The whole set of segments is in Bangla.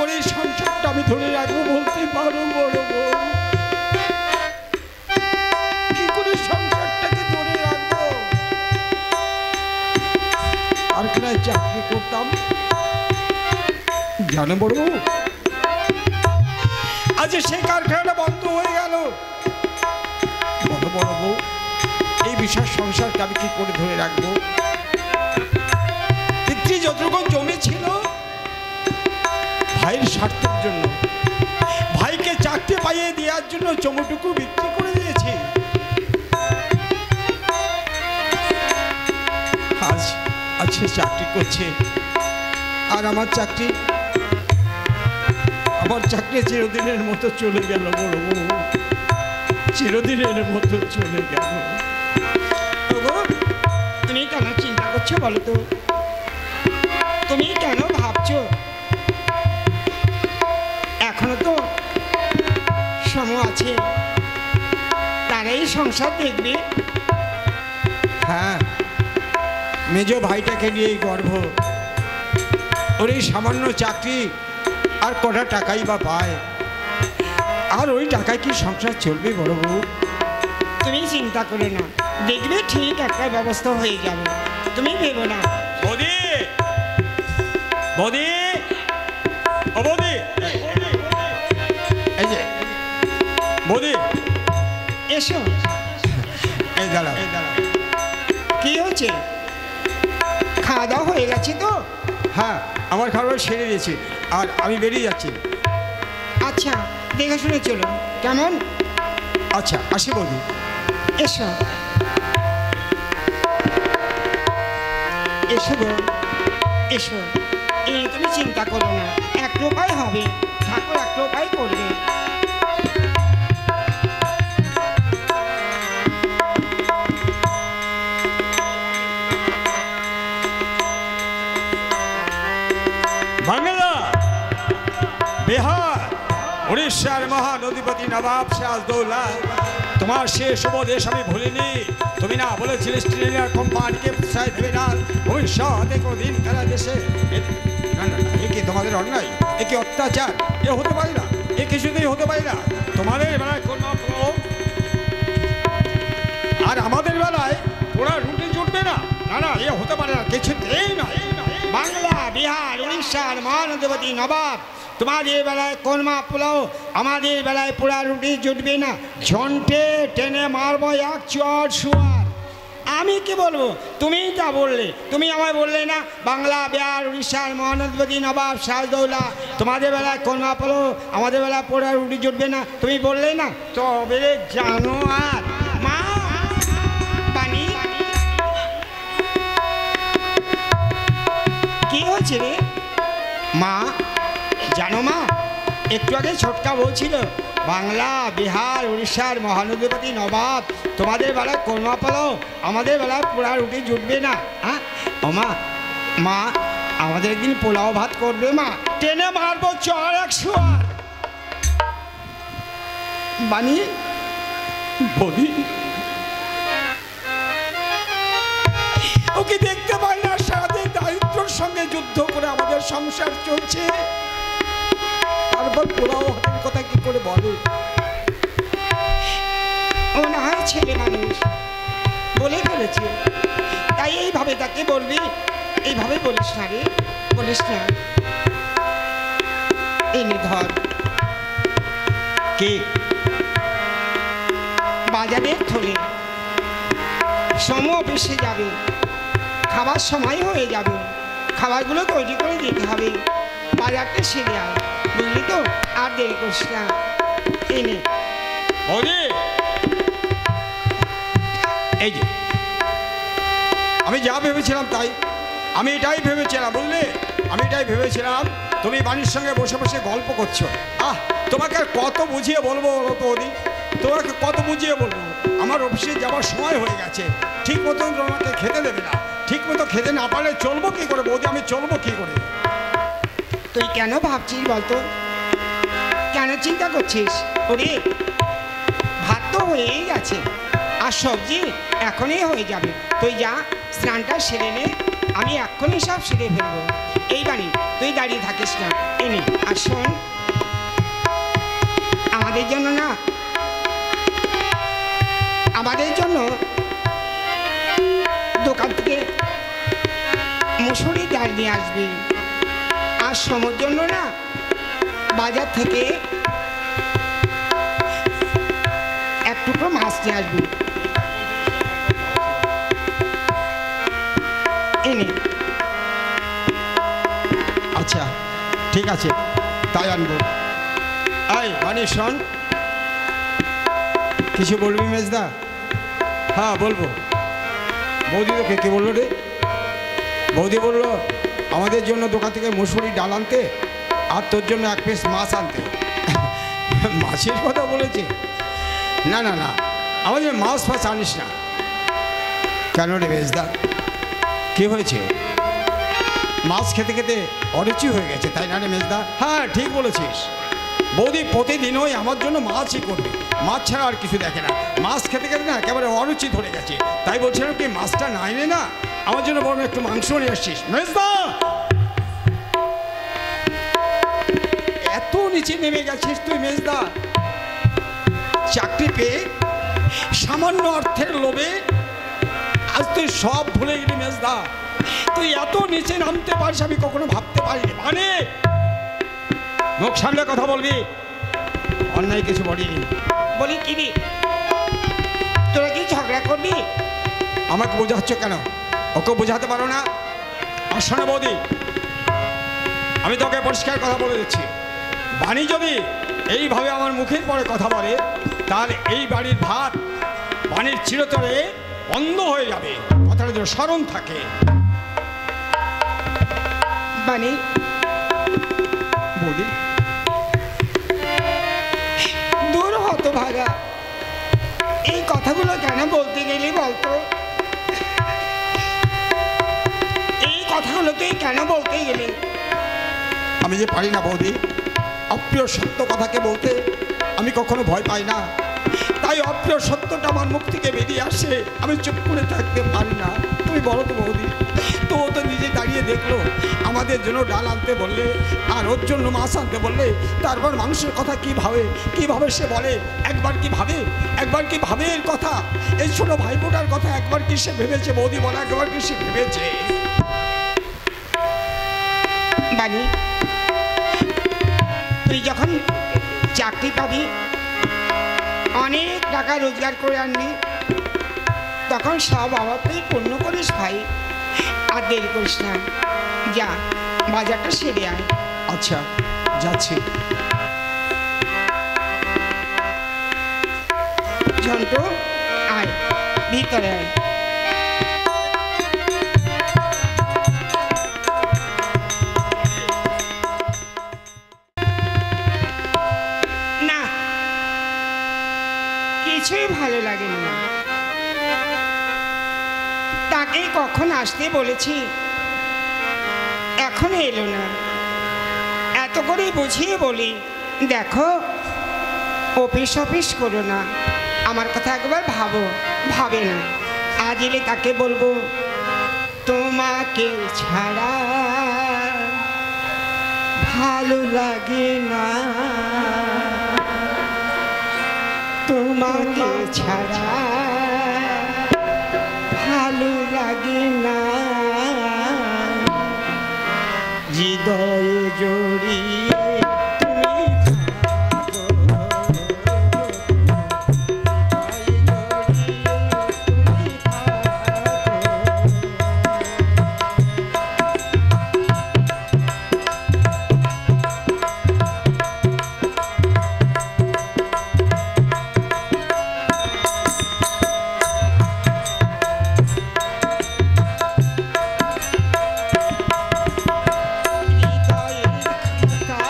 করে সংসারটা আমি ধরে রাখবো বলতে পারো বড় বউ? কি করে সংসারটাকে ধরে রাখবো? কারখানায় চাকরি করতাম জানো বড় বউ, আজ সেই কারখানাটা বন্ধ হয়ে গেল। বড় বড় বউ, এই বিশাল সংসারকে আমি কি করে ধরে রাখবো? পিতৃ যতটুকু জমি ছিল ভাইয়ের স্বার্থের জন্য, ভাইকে চাকরি পাইয়ে দেওয়ার জন্য জমিটুকু বিক্রি করে দিয়েছি। আজ সে চাকরি করছে, আর আমার চাকরি চিরদিনের মতো চলে গেল বড় বউ, চিরদিনের মতো চলে গেল। তুমি কেন চিন্তা করছো বলো তো? তুমি কেন ভাবছো? এখনো তো সময় আছে, তারাই সংসার দেখবে। হ্যাঁ, মেজ ভাইটাকে নিয়েই গর্ব। ওর এই সামান্য চাকরি আর কটা টাকাই বা পায়, আর ওই টাকায় কি সংসার চলবে বড় বউ? তুমি চিন্তা করো না, দেখবে ঠিক একটা ব্যবস্থা হয়ে যাবে, তুমি ভেবো না। বৌদি, বৌদি, ও বৌদি, এই যে বৌদি, এসো। এই দাঁড়াও, কি হচ্ছে? খাওয়া দাওয়া হয়ে গেছে তো? হ্যাঁ, আমার খাবার সেরে দিয়েছি, আর আমি বেরিয়ে যাচ্ছি। আচ্ছা, দেখে শুনে চলো কেমন? আচ্ছা, আসি বৌদি। এসো এসো গো, এসো। এই তুমি চিন্তা করো না, এক রূপাই হবে, ঠাকুর এক রূপাই করবে। বাংলা, বিহার, উড়িষ্যার মহানদীপতি নবাব সিরাজদৌল্লা, তোমার সে শুভ দেশ আমি ভুলিনি। তুমি না বলেছিলে স্টিলিয়ার কোম্পানিকে প্রশ্রয় দেবে না, ভবিষ্যতে কোনোদিন তারা দেশে। না না, এ কি তোমাদের অন্যায়? এ কি অত্যাচার? এ হতে পারে না, এ কিছুতেই হতে পারে না। তোমাদের বেলায় কন্যা আর আমাদের বেলায় ওরা রুটি জুটবে না। না না, এ হতে পারে না, কিছুতেই না। বাংলা, বিহার, উড়িষ্যার মহানদীপতি নবাব, তোমাদের বেলায় কোরমা পোলাও, আমাদের বেলায় পোড়া রুটি জুটবে না। ঝন্টে টেনে মারবো এক চর শুয়ার। আমি কি বলবো? তুমি তা বললে, তুমি আমায় বললে না বাংলা, বিহার, উড়িষ্যার মহানদীপতি নবাব সিরাজদৌল্লা, তোমাদের বেলায় কোরমা পোলাও, আমাদের বেলায় পোড়া রুটি জুটবে না, তুমি বললে না? তবে জানো আর মা পানি কি হয়েছে রে মা? জানো মা, একটু আগে ছোটকা বলছিল বাংলা, বিহার, উড়িষ্যার মহানদীপতি নবাব, তোমাদের বেলায় কোরমা পোলাও, আমাদের বেলায় পোড়া রুটি জুটবে না। হ্যাঁ ও মা, মা আমাদের একদিন পোলাও ভাত করবে মা, টেনে মারবো চর 100 আর। বানি বলি, ওকে দেখতে পাই না, সারাদিন দারিদ্র্যের সঙ্গে যুদ্ধ করে আমাদের সংসার চলছে, তারপর পোলাও হাতের কথা কি করে বলে? ও না হয় ছেলে মানুষ, বলে ফেলেছে, তাই এইভাবে তাকে বলবি। এইভাবে বলিস না রে, বলিস না। এনে ধর। কে? বাজারে থলে, সময় অফিসে যাবে, খাবার সময় হয়ে যাবে, খাবারগুলো তৈরি করে দিতে হবে, বাজারটা সেরে আয়, বুঝলি তো? আর দেরি করিস না। এনে এই যে আমি যা ভেবেছিলাম তাই, আমি এটাই ভেবেছিলাম, বুঝলে? আমি এটাই ভেবেছিলাম তুমি বাড়ির সঙ্গে বসে বসে গল্প করছো। তোমাকে আর কত বুঝিয়ে বলবো বলো তো ওদি, তোমাকে কত বুঝিয়ে বলবো? আমার অফিসে যাওয়ার সময় হয়ে গেছে, ঠিক মতন তোমাকে খেতে দেবে না, ঠিক মতো খেতে না পারলে চলবো কি করে বৌদি? আমি চলবো কি করে? তুই কেন ভাবছিস বলতো? কেন চিন্তা করছিস? ওরে ভাত তো হয়েই গেছে, আর সবজি এখনই হয়ে যাবে। তুই যা, স্নানটা সেরে নে, আমি এক্ষুনি সব সেরে ফেলবো। এই বাড়ি তুই দাঁড়িয়ে থাকিস না, এনে আর শোন, আমাদের জন্য না, আমাদের জন্য দোকান থেকে মুসুরি ডাল নিয়ে আসবি, আর সমর জন্য না বাজার থেকে এক টুকরো মাছ নিয়ে আসবি। এনে আচ্ছা ঠিক আছে, তাই আনবো। আয় মানে শোন, কিছু বলবি মেজদা? হ্যাঁ বলবো। বৌদি তোকে কে বললো রে? বৌদি বললো আমাদের জন্য দোকান থেকে মুসুরি ডাল আনতে, আর তোর জন্য এক পিস মাছ আনতে। মাছের কথা বলেছে? না না না, আমাদের মাছ ফাছ আনিস না। কেন রে মেজদা, কি হয়েছে? মাছ খেতে খেতে অরুচি হয়ে গেছে তাই না রে মেজদা? হ্যাঁ ঠিক বলেছিস, বৌদি প্রতিদিন ওই আমার জন্য মাছই করবে, মাছ ছাড়া আর কিছু দেখে না। মাছ খেতে খেতে না একেবারে অরুচি ধরে গেছে, তাই বলছিলাম কি মাছটা না এনে না আমার জন্য বরং একটু মাংস নিয়ে আসছিস। মেজদা এত নিচে নেমে গেছিস তুই মেজদা, চাকরি পেয়ে সামান্য অর্থের লোভে আজ তুই সব ভুলে গেলি মেজদা। তুই এত নিচে নামতে পারিস আমি কখনো ভাবতে পারিনি। মানে মুখ সামনে কথা বলবি, অন্যায় কিছু বলিনি। বলি কি রে, তোরা কি ঝগড়া করবি? আমাকে বোঝাচ্ছ কেন? ওকে বোঝাতে পারো না? আর শোনো বৌদি, আমি তোকে পরিষ্কার কথা বলে দিচ্ছি, বাণী যদি এইভাবে আমার মুখের পরে কথা বলে তাহলে এই বাড়ির ভাত বাণীর চিরতরে বন্ধ হয়ে যাবে, কথাটা যেন স্মরণ থাকে। বাণী বৌদি দূর হতো ভাগা, এই কথাগুলো কেন বলতে গেলি বলতো? এই কথাগুলো তুই কেন বলতে গেলি? আমি যে পারি না বৌদি, অপ্রিয় সত্য কথাকে বলতে আমি কখনো ভয় পাই না, তাই অপ্রিয় সত্যটা আমার মুখ থেকে বেরিয়ে আসে, আমি চুপ করে থাকতে পারি না। তুমি বলো তো বৌদি, তো ও তো নিজে দাঁড়িয়ে দেখলো আমাদের জন্য ডাল আনতে বললে আর ওর জন্য মাছ আনতে বললে, তারপর মানুষের কথা কিভাবে সে বলে, একবার কি ভাবে, একবার কি ভাবে এর কথা, এই ছোট ভাইফোঁটার কথা একবার কি সে ভেবেছে? বৌদি বলে একবার কি সে ভেবেছে? বাণী তুই যখন চাকরি পাবি, অনেক টাকা রোজগার করে আনবি, তখন সব অভাব তুই পূর্ণ করিস ভাই। আর দেরি করিস না, যা বাজারটা সেরে আয়। আচ্ছা যাচ্ছি। ঝন্টু আয়, ভিতরে আয়। না, কিছুই ভালো লাগে না। তাকে কখন আসতে বলেছি, এখনো এলো না। এত করে বুঝিয়ে বলি, দেখো অফিস করো না, আমার কথা একবার ভাবো, ভাবে না। আজ এলে তাকে বলবো তোমাকে ছাড়া ভালো লাগে না, তোমাকে ছাড়া ভালো লাগে না, হৃদয়ে জড়িয়ে তুমি থাকো, হৃদয়ে জড়িয়ে তুমি থাকো।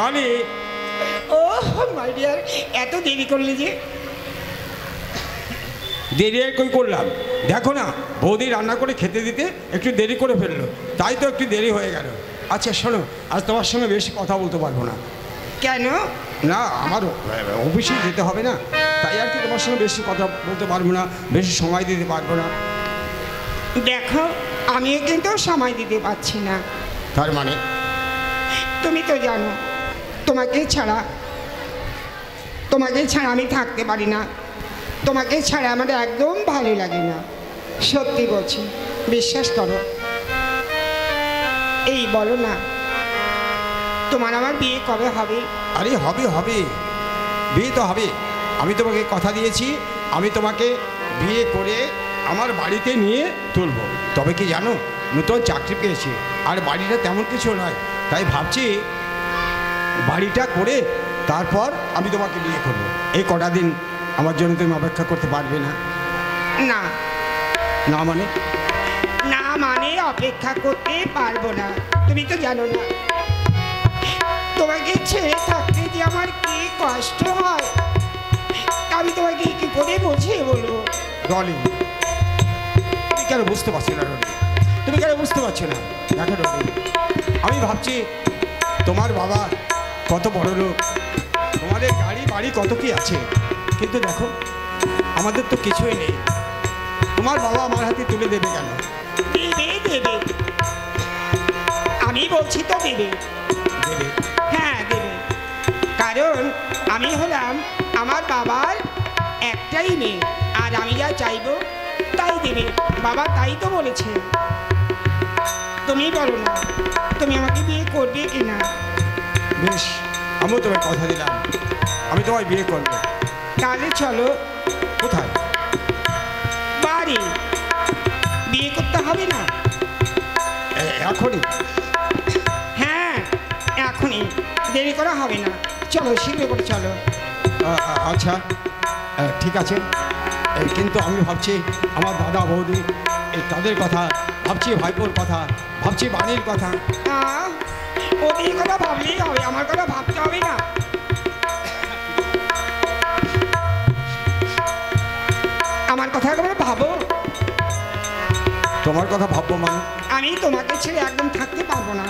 ডলি ও মাই ডিয়ার, এত দেরি করলে যে? দেরি আর কই করলাম, দেখো না বৌদি রান্না করে খেতে দিতে একটু দেরি করে ফেললো, তাই তো একটু দেরি হয়ে গেল। আচ্ছা শোনো, আজ তোমার সঙ্গে বেশি কথা বলতে পারবো না। কেন? না আমার অফিসে যেতে হবে না, তাই আর কি তোমার সঙ্গে বেশি কথা বলতে পারবো না, বেশি সময় দিতে পারবো না। দেখো আমিও কিন্তু সময় দিতে পারছি না। তার মানে? তুমি তো জানো তোমাকে ছাড়া আমি থাকতে পারি না, তোমাকে ছাড়া আমার একদম ভালো লাগে না। সত্যি বলছি, বিশ্বাস করো। এই বলো না, তোমার আমার বিয়ে কবে হবে? আরে হবে হবে, বিয়ে তো হবে। আমি তোমাকে কথা দিয়েছি, আমি তোমাকে বিয়ে করে আমার বাড়িতে নিয়ে তুলবো। তবে কি জানো, নতুন চাকরি পেয়েছি আর বাড়িটা তেমন কিছু নয়, তাই ভাবছি বাড়িটা করে তারপর আমি তোমাকে বিয়ে করবো। এই কটা দিন আমার জন্য তুমি অপেক্ষা করতে পারবে না? না না মানে? না মানে অপেক্ষা করতে পারবো না। তুমি তো জানো না তোমাকে ছেড়ে থাকতে যে আমার কি কষ্ট হয়, আমি তোমাকে কি করে বুঝিয়ে বলবো? ডলি তুমি কেন বুঝতে পারছো না? ডলি তুমি কেন বুঝতে পারছো না? দেখো ডলি, আমি ভাবছি তোমার বাবা কত বড় লোক, তোমাদের গাড়ি বাড়ি কত কি আছে, কিন্তু দেখো আমাদের তো কিছুই নেই। তোমার বাবা আমার হাতে তুলে দেবে কেন? দেবে, আমি বলছি তো দেবে। দেবে? হ্যাঁ দেবে, কারণ আমি হলাম আমার বাবার একটাই মেয়ে, আর আমি যা চাইবো তাই দেবে। বাবা তাই তো বলেছে। তুমি বলো না, তুমি আমাকে বিয়ে করবে কি না? বেশ, আমিও তোমায় কথা দিলাম, আমি তোমায় বিয়ে করবো। তাহলে চলো। কোথায়? বাড়ি। বিয়ে করতে হবে না? এখনই? হ্যাঁ এখনই, দেরি করা হবে না। চলো শীঘ্র করে চলো। আচ্ছা ঠিক আছে, কিন্তু আমি ভাবছি আমার দাদা বৌদি তাদের কথা ভাবছি, ভাইপোর কথা ভাবছি, বাড়ির কথা। ওদের কথা ভাবলেই হবে, আমার কথা ভাবতে হবে না। আমার কথা একবার ভাবো। তোমার কথা ভাববো মানে? আমি তোমাকে ছেড়ে একদম থাকতে পারবো না,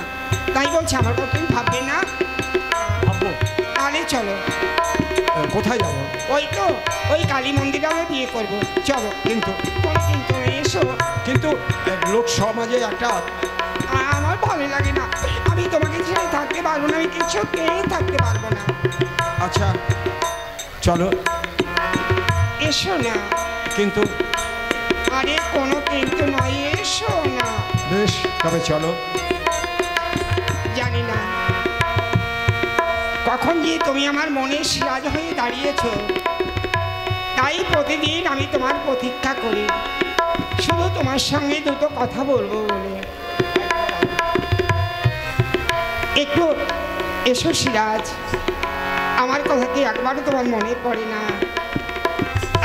তাই বলছি আমার কথা তুমি ভাববে না? ভাববো। তাহলে চলো। কোথায় যাবো? ওই তো ওই কালী মন্দিরে আমরা বিয়ে করবো, চলো। কিন্তু কোনো কিন্তু এসো। কিন্তু লোক সমাজে একটা আমার ভালো লাগে না, আমি তোমাকে ছেড়ে থাকতে পারবো না, আমি কিছুতেই থাকতে পারবো না। আচ্ছা চলো। এসো না। কিন্তু? আরে কোনো কিন্তু নয়, এসো না। বেশ তবে চলো। জানি না কখন যে তুমি আমার মনে সিরাজ হয়ে দাঁড়িয়েছো, তাই প্রতিদিন আমি তোমার প্রতীক্ষা করি, শুধু তোমার সঙ্গে দুটো কথা বলবো বলে। একটু এসো সিরাজ, আমার কথা কি একবারও তোমার মনে পড়ে না?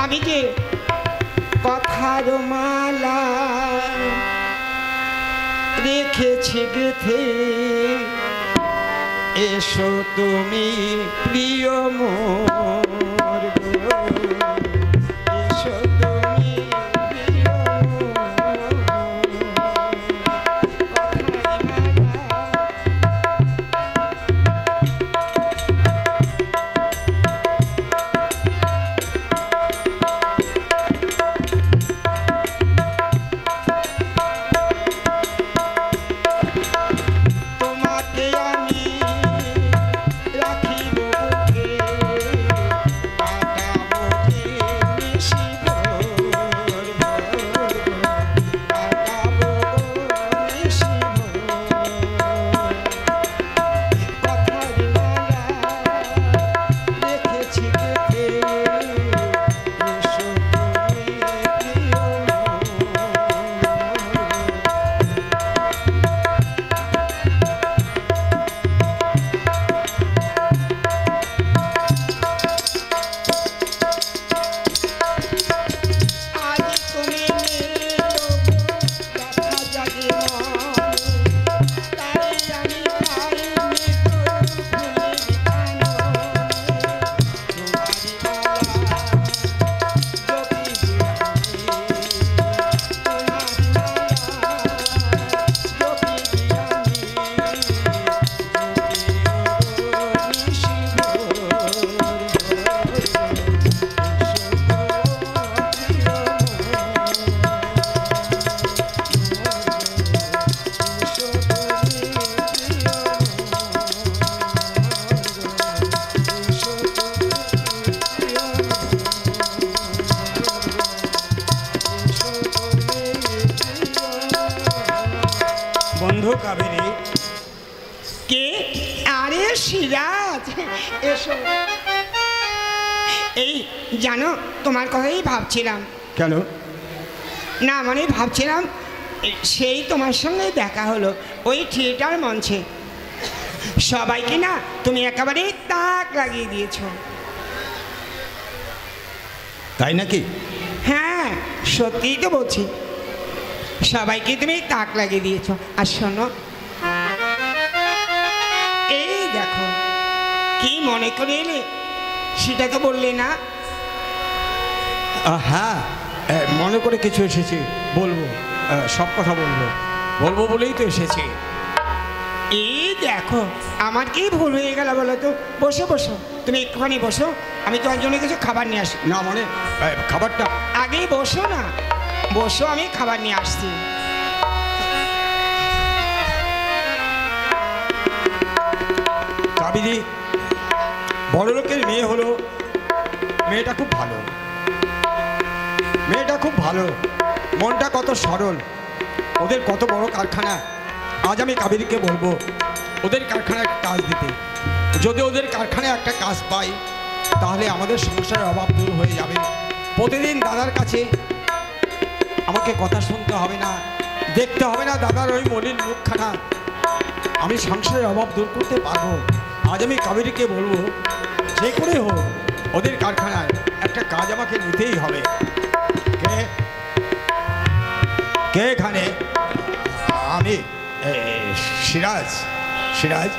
আমি যে কথার মালা রেখেছি গেথে, এসো তুমি প্রিয় মোর গো, এসো তুমি প্রিয় কথার তোমাকে আমি রাখিব বুকে, কাটাবো বন্ধু কাবেরী। কে? আরে সিরাজ, এসো। এই জানো, তোমার কথাই ভাবছিলাম। কেন? না মানে ভাবছিলাম, সেই তোমার সঙ্গে দেখা হলো ওই থিয়েটার মঞ্চে। সবাইকে না তুমি একেবারে তাক লাগিয়ে দিয়েছো। তাই নাকি? হ্যাঁ, সত্যিই তো বলছি, সবাইকে তুমি তাক লাগিয়ে দিয়েছো। আর শোনো, এই দেখো, কি মনে করে এলে সেটা তো বললে না। হ্যাঁ, মনে করে কিছু এসেছি, বলবো, সব কথা বলবো, বলবো বলেই তো এসেছি। এই দেখো, আমার কি ভুল হয়ে গেল বলো তো। বসো বসো, তুমি একটুখানি বসো, আমি তোমার জন্য কিছু খাবার নিয়ে আসি। না মানে খাবারটা আগে বসো না, বসো, আমি খাবার নিয়ে আসছি। কাবেরী বড় লোকের মেয়ে হলো, মেয়েটা খুব ভালো, মেয়েটা খুব ভালো, মনটা কত সরল, ওদের কত বড় কারখানা। আজ আমি কাবেরীকে বলবো ওদের কারখানায় কাজ দিতে। যদি ওদের কারখানায় একটা কাজ পাই তাহলে আমাদের সংসারের অভাব দূর হয়ে যাবে। প্রতিদিন দাদার কাছে আমাকে কথা শুনতে হবে না, দেখতে হবে না দাদার ওই মলিন মুখখানা। আমি সংসারের অভাব দূর করতে পারবো। আজ আমি কাবেরীকে বলবো যে করে হোক ওদের কারখানায় একটা কাজ আমাকে নিতেই হবে। কে কে এখানে? আমি সিরাজ। সিরাজ?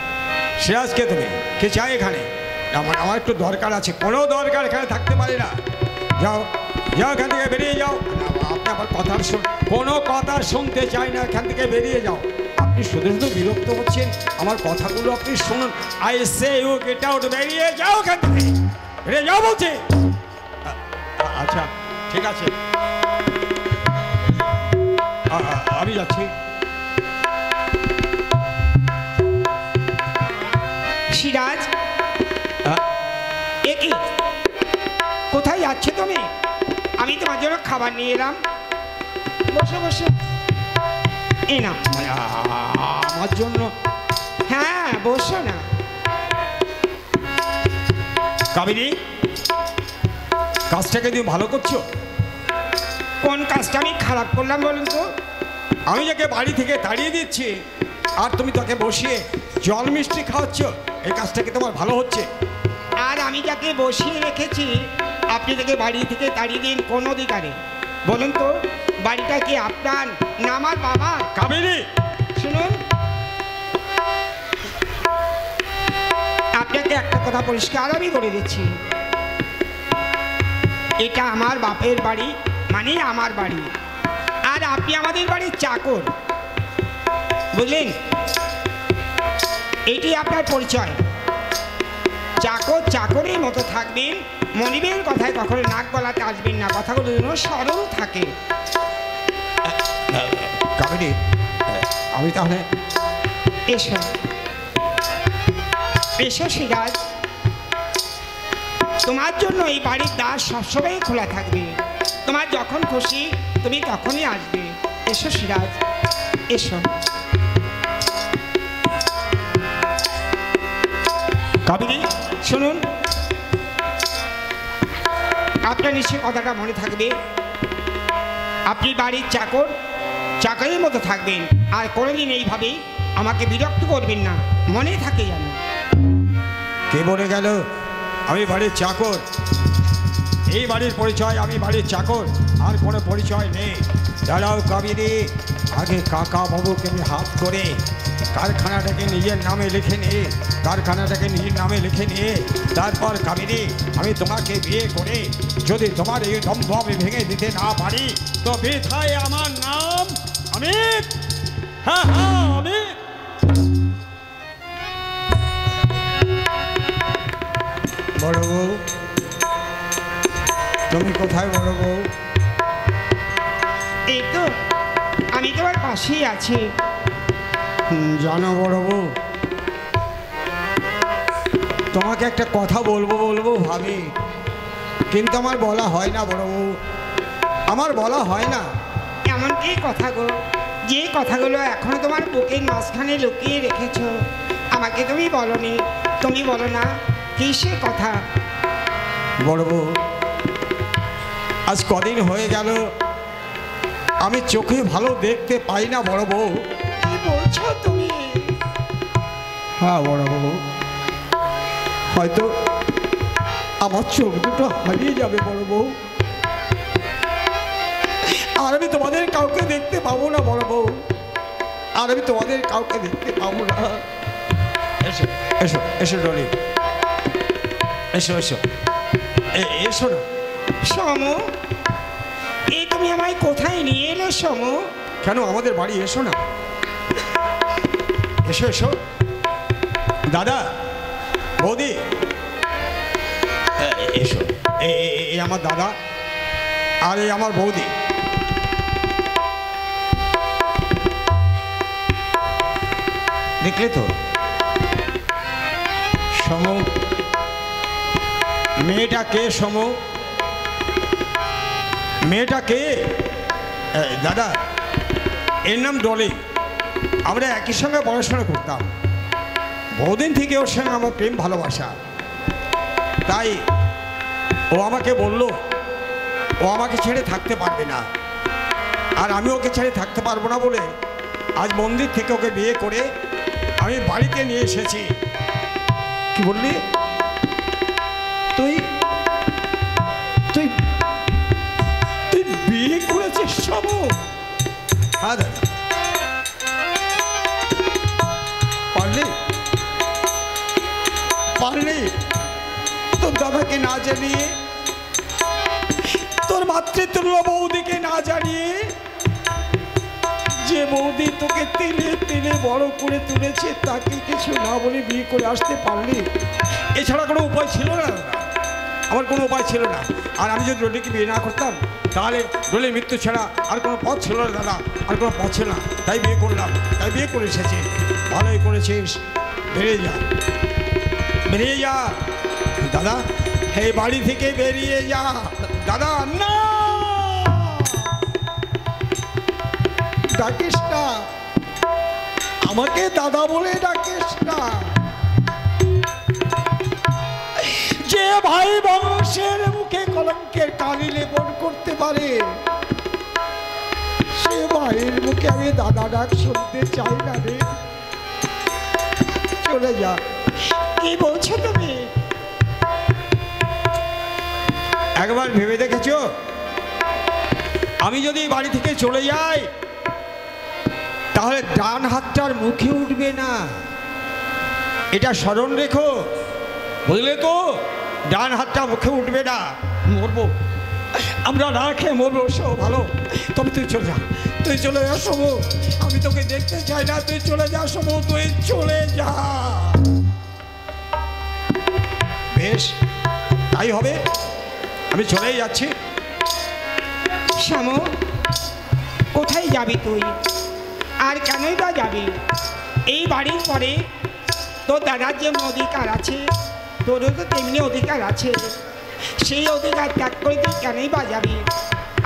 সিরাজকে তুমি কে চাই এখানে? আমার একটু দরকার আছে। কোনো দরকার এখানে থাকতে পারে না। যাও যাও, এখান থেকে বেরিয়ে যাও। আপনি আমার কথা কোনো কথা শুনতে চাই না, এখান থেকে বেরিয়ে যাও। আপনি শুধু শুধু বিরক্ত হচ্ছেন, আমার কথাগুলো আপনি শুনুন। I say you get out, বেরিয়ে যাও এখান থেকে, বেরিয়ে যাও বলছি। আচ্ছা ঠিক আছে, আমি যাচ্ছি। সিরাজ, এ কি, কোথায় যাচ্ছে তুমি? আমি তোমার জন্য খাবার নিয়ে এলাম, বসে বসে। এই না, মানে আমার জন্য? হ্যাঁ বসো না। কাবেরী, কাজটাকে তুমি ভালো করছো? কোন কাজটা আমি খারাপ করলাম বলুন তো? আমি যাকে বাড়ি থেকে তাড়িয়ে দিচ্ছি আর তুমি তাকে বসিয়ে জল মিষ্টি খাওয়াচ্ছ, এই কাজটাকে তোমার ভালো হচ্ছে? আর আমি যাকে বসিয়ে রেখেছি আপনি তাকে বাড়ি থেকে তাড়িয়ে দিন কোন অধিকারে বলুন তো? বাড়িটা কি আপনার না আমার বাবা? কাবেরী শুনুন, আপনাকে একটা কথা পরিষ্কার আমি বলে দিচ্ছি, এটা আমার বাপের বাড়ি, মানে আমার বাড়ি, আর আপনি আমাদের বাড়ির চাকর, বুঝলেন? এটি আপনার পরিচয়। চাকর চাকরের মতো থাকবেন, মনিবের কথায় কখনো নাক গলাতে আসবেন না, কথাগুলো যেন সরল থাকে। কাবেরী, আমি তাহলে এসো এসো সিরাজ, তোমার জন্য এই বাড়ির দ্বার সবসময় খোলা থাকবে, তোমার যখন খুশি তুমি তখনই আসবে। এসো সিরাজ, এসো। কাবেরী শুনুন, আপনার নিশ্চয়ই কথাটা মনে থাকবে, আপনি বাড়ির চাকর, চাকরের মতো থাকবেন, আর কোনোদিন এইভাবে আমাকে বিরক্ত করবেন না, মনে থাকে যেন। কে বলে গেল আমি বাড়ির চাকর? এই বাড়ির পরিচয় আমি বাড়ির চাকর, আর কোনো পরিচয় নেই। দাঁড়াও কাবেরী, আগে কাকা বাবুকে আমি হাত করে কারখানাটাকে নিজের নামে লিখে নিয়ে, কারখানাটাকে নিজের নামে লিখে নিয়ে তারপর কাবেরী আমি তোমাকে বিয়ে করে যদি তোমার এই দম্ভ আমি ভেঙে দিতে না পারি তো বৃথায় আমার নাম অমিত। হ্যাঁ হ্যাঁ অমিত। বড় বউ, তুমি কোথায় বড় বউ? এই তো আমি তোমার পাশেই আছি। জানো বড় বউ, তোমাকে একটা কথা বলবো বলবো ভাবি, কিন্তু আমার বলা হয় না বড় বউ, আমার বলা হয় না। এমন কি কথা গো? যে কথাগুলো এখনো তোমার বুকের মাঝখানে লুকিয়ে রেখেছো, আমাকে তুমি বলনি। তুমি বলো না কি সে কথা? বড় বউ, আজ কদিন হয়ে গেল আমি চোখে ভালো দেখতে পাই না বড় বউ। কি বলছো তুমি? হ্যাঁ বড় বউ, হয়তো আমার চোখ দুটো হারিয়ে যাবে বড় বউ, আর আমি তোমাদের কাউকে দেখতে পাবো না বড় বউ, আর আমি তোমাদের কাউকে দেখতে পাবো না। এসো এসো এসো ডলি, এসো এসো এসো না। সমু, এই তুমি আমায় কোথায় নিয়ে এলে সমু? কেন আমাদের বাড়ি এসো না, এসো এসো। দাদা, বৌদি, এসো। এই আমার দাদা আর এই আমার বৌদি। দেখলে তো সমু, মেয়েটা কে সমু? মেয়েটা কে? দাদা, এর নাম ডলি। আমরা একই সঙ্গে পড়াশোনা করতাম, বহুদিন থেকে ওর সঙ্গে আমার প্রেম ভালোবাসা। তাই ও আমাকে বলল ও আমাকে ছেড়ে থাকতে পারবে না, আর আমি ওকে ছেড়ে থাকতে পারবো না বলে আজ মন্দির থেকে ওকে বিয়ে করে আমি বাড়িতে নিয়ে এসেছি। কি বললি তুই? তুই তুই বিয়ে করেছিস সমু? হ্যাঁ দাদা। পারলি পারলি তোর দাদাকে না জানিয়ে, তোর মাতৃতুল্য বৌদিকে না জানিয়ে, যে বৌদি তোকে তেলে তেলে বড় করে তুলেছে তাকে কিছু না বলে বিয়ে করে আসতে পারলি? এছাড়া কোনো উপায় ছিল না দাদা, আমার কোনো উপায় ছিল না। আর আমি যদি ডলিকে বিয়ে না করতাম তাহলে ডলির মৃত্যু ছাড়া আর কোনো পথ ছিল না দাদা, আর কোনো পথ ছিল না। তাই বিয়ে করলাম, তাই বিয়ে করে এসেছি। ভালোই করেছিস, বেরিয়ে যা, বেরিয়ে যা দাদা, এই বাড়ি থেকে বেরিয়ে যা দাদা। না, ডাকিস না আমাকে, দাদা বলে ডাকিস না। যে ভাই বংশের মুখে কলঙ্কের কালি লেপন করতে পারে, সে ভাইয়ের মুখে আমি দাদা ডাক শুনতে চাই না রে। চলে যা। কি বলছো তুমি? একবার ভেবে দেখেছো, আমি যদি বাড়ি থেকে চলে যাই তাহলে ডান হাতটার মুখে উঠবে না, এটা স্মরণ রেখো, বুঝলে তো? ডান হাতটা মুখে উঠবে না, মরবো, আমরা না খেয়ে মরবো। সো ভালো, তবে তুই চলে যা, তুই চলে যা সমু, আমি তোকে দেখতে চাই না, তুই চলে যা সমু, তুই চলে যা। বেশ, তাই হবে, আমি চলেই যাচ্ছি। সমু, কোথায় যাবি তুই? আর কেনই বা যাবি? এই বাড়ির পরে তোর দাদার যে অধিকার আছে, তোরও তো তেমনি অধিকার আছে। সেই অধিকার ত্যাগ করে তুই কেনই বা যাবি?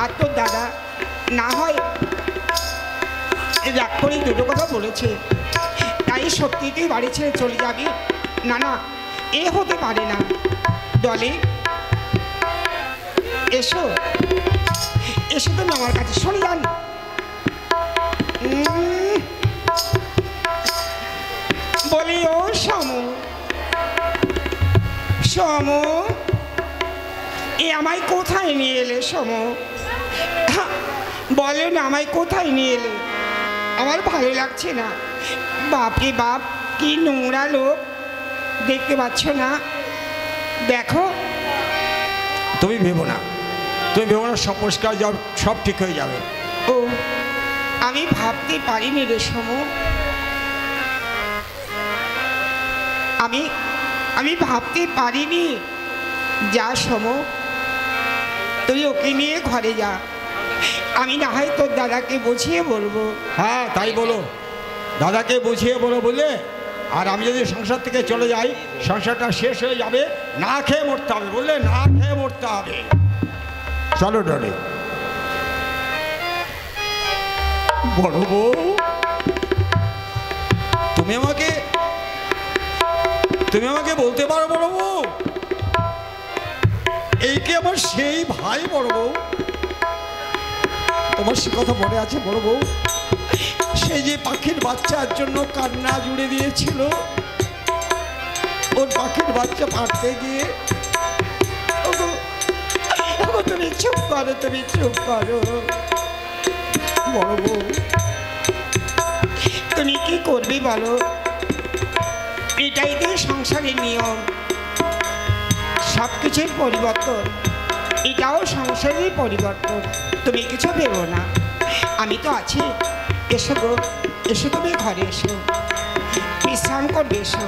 আর তোর দাদা না হয় রাগ করে দুটো কথা বলেছে, তাই সত্যি তুই বাড়ি ছেড়ে চলে যাবি? না না, এ হতে পারে না। ডলি, এসো এসো, তুমি আমার কাছে সরে যান। বলি ও সমু, সমু, এ আমায় কোথায় নিয়ে এলে সমু? বলো না, আমায় কোথায় নিয়ে এলে? আমার ভালো লাগছে না। বাপরে বাপ, কি নোংরা লোক, দেখতে পাচ্ছ না? দেখো। তুমি ভেবো না, তুমি ভেবো না, সব পরিষ্কার যাও, সব ঠিক হয়ে যাবে। ও, আমি ভাবতে পারিনি রে সমু, আমি ভাবতে পারিনি। যা সমু, তুই ওকে নিয়ে ঘরে যা, আমি না হয় তোর দাদাকে বুঝিয়ে বলবো। হ্যাঁ তাই বলো, দাদাকে বুঝিয়ে বলো বলে। আর আমি যদি সংসার থেকে চলে যাই, সংসারটা শেষ হয়ে যাবে, না খেয়ে মরতে হবে, বললে না খেয়ে মরতে হবে। চলো ডলি। বড় বউ, তুমি আমাকে বলতে পারো বড় বউ, এই কি আমার সেই ভাই বড় বউ? তোমার সে কথা মনে আছে বড় বউ? সেই যে পাখির বাচ্চার জন্য কান্না জুড়ে দিয়েছিল, ওর পাখির বাচ্চা পাড়তে গিয়ে। তুমি চুপ করো, তুমি চুপ করো বড় বউ, তুমি কি করবে বলো? এটাই তো সংসারের নিয়ম, সব কিছুর পরিবর্তন, এটাও সংসারের পরিবর্তন। তুমি কিছু ভেবো না, আমি তো আছি। এসো গো, এসো, তুমি ঘরে এসো, বিশ্রাম করবে, এসো।